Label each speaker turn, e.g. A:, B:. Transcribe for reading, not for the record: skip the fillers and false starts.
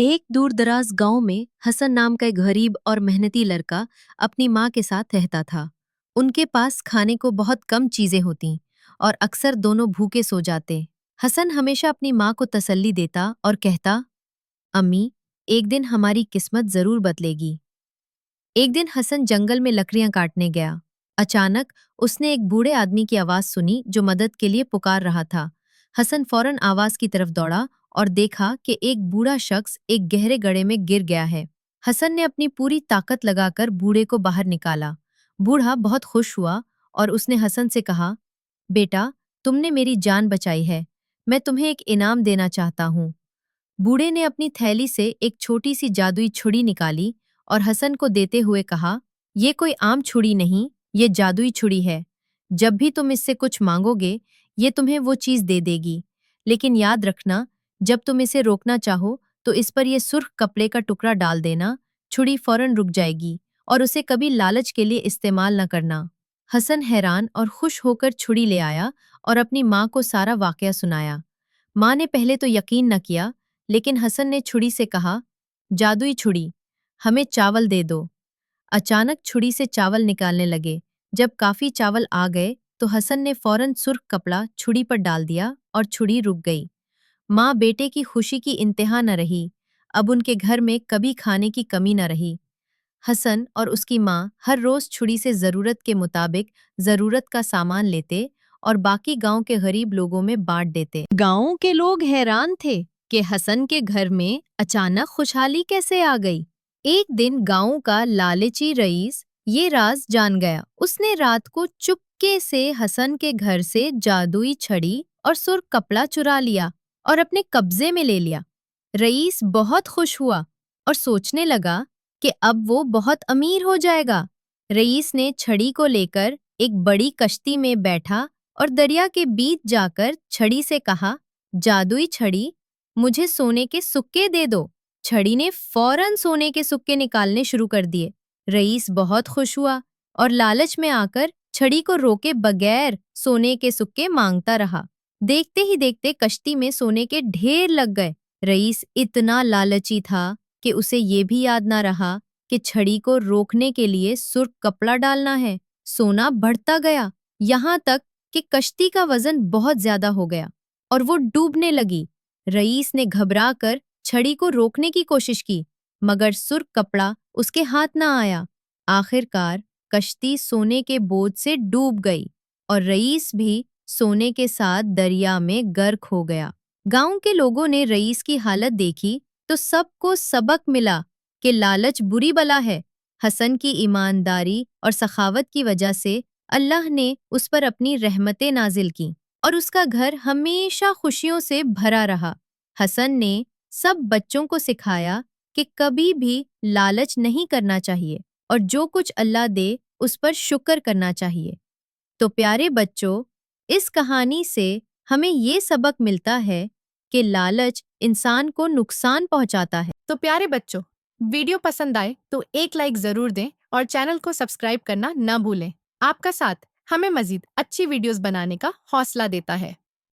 A: एक दूर दराज गांव में हसन नाम का एक गरीब और मेहनती लड़का अपनी माँ के साथ रहता था। उनके पास खाने को बहुत कम चीजें होती और अक्सर दोनों भूखे सो जाते। हसन हमेशा अपनी माँ को तसल्ली देता और कहता, अम्मी, एक दिन हमारी किस्मत जरूर बदलेगी। एक दिन हसन जंगल में लकड़ियां काटने गया। अचानक उसने एक बूढ़े आदमी की आवाज सुनी जो मदद के लिए पुकार रहा था। हसन फौरन आवाज की तरफ दौड़ा और देखा कि एक बूढ़ा शख्स एक गहरे गड्ढे में गिर गया है। हसन ने अपनी पूरी ताकत लगाकर बूढ़े को बाहर निकाला। बूढ़ा बहुत खुश हुआ और उसने हसन से कहा, बेटा, तुमने मेरी जान बचाई है। मैं तुम्हें एक इनाम देना चाहता हूँ। बूढ़े ने अपनी थैली से एक छोटी सी जादुई छुरी निकाली और हसन को देते हुए कहा, ये कोई आम छुरी नहीं, ये जादुई छुरी है। जब भी तुम इससे कुछ मांगोगे, ये तुम्हें वो चीज दे देगी। लेकिन याद रखना, जब तुम इसे रोकना चाहो तो इस पर यह सुर्ख कपड़े का टुकड़ा डाल देना। छुरी फौरन रुक जाएगी और उसे कभी लालच के लिए इस्तेमाल न करना। हसन हैरान और खुश होकर छुरी ले आया और अपनी माँ को सारा वाकया सुनाया। माँ ने पहले तो यकीन न किया, लेकिन हसन ने छुरी से कहा, जादुई छुरी, हमें चावल दे दो। अचानक छुरी से चावल निकालने लगे। जब काफी चावल आ गए तो हसन ने फौरन सुर्ख कपड़ा छुरी पर डाल दिया और छुरी रुक गई। माँ बेटे की खुशी की इंतहा न रही। अब उनके घर में कभी खाने की कमी न रही। हसन और उसकी माँ हर रोज छुरी से जरूरत के मुताबिक जरूरत का सामान लेते और बाकी गांव के गरीब लोगों में बांट देते। गांव के लोग हैरान थे कि हसन के घर में अचानक खुशहाली कैसे आ गई। एक दिन गांव का लालची रईस ये राज जान गया। उसने रात को चुपके से हसन के घर से जादुई छड़ी और सुर्ख कपड़ा चुरा लिया और अपने कब्जे में ले लिया। रईस बहुत खुश हुआ और सोचने लगा कि अब वो बहुत अमीर हो जाएगा। रईस ने छड़ी को लेकर एक बड़ी कश्ती में बैठा और दरिया के बीच जाकर छड़ी से कहा, जादुई छड़ी, मुझे सोने के सिक्के दे दो। छड़ी ने फौरन सोने के सिक्के निकालने शुरू कर दिए। रईस बहुत खुश हुआ और लालच में आकर छड़ी को रोके बगैर सोने के सिक्के मांगता रहा। देखते ही देखते कश्ती में सोने के ढेर लग गए। रईस इतना लालची था कि उसे ये भी याद ना रहा कि छड़ी को रोकने के लिए सुर्ख कपड़ा डालना है। सोना बढ़ता गया, यहाँ तक कि कश्ती का वजन बहुत ज्यादा हो गया और वो डूबने लगी। रईस ने घबराकर छड़ी को रोकने की कोशिश की, मगर सुर्ख कपड़ा उसके हाथ ना आया। आखिरकार कश्ती सोने के बोझ से डूब गई और रईस भी सोने के साथ दरिया में गर्क हो गया। गांव के लोगों ने रईस की हालत देखी तो सबको सबक मिला कि लालच बुरी बला है। हसन की ईमानदारी और सखावत की वजह से अल्लाह ने उस पर अपनी रहमतें नाजिल की और उसका घर हमेशा खुशियों से भरा रहा। हसन ने सब बच्चों को सिखाया कि कभी भी लालच नहीं करना चाहिए और जो कुछ अल्लाह दे उस पर शुक्र करना चाहिए। तो प्यारे बच्चों, इस कहानी से हमें ये सबक मिलता है कि लालच इंसान को नुकसान पहुंचाता है।
B: तो प्यारे बच्चों, वीडियो पसंद आए तो एक लाइक जरूर दें और चैनल को सब्सक्राइब करना न भूलें। आपका साथ हमें मजीद अच्छी वीडियोस बनाने का हौसला देता है।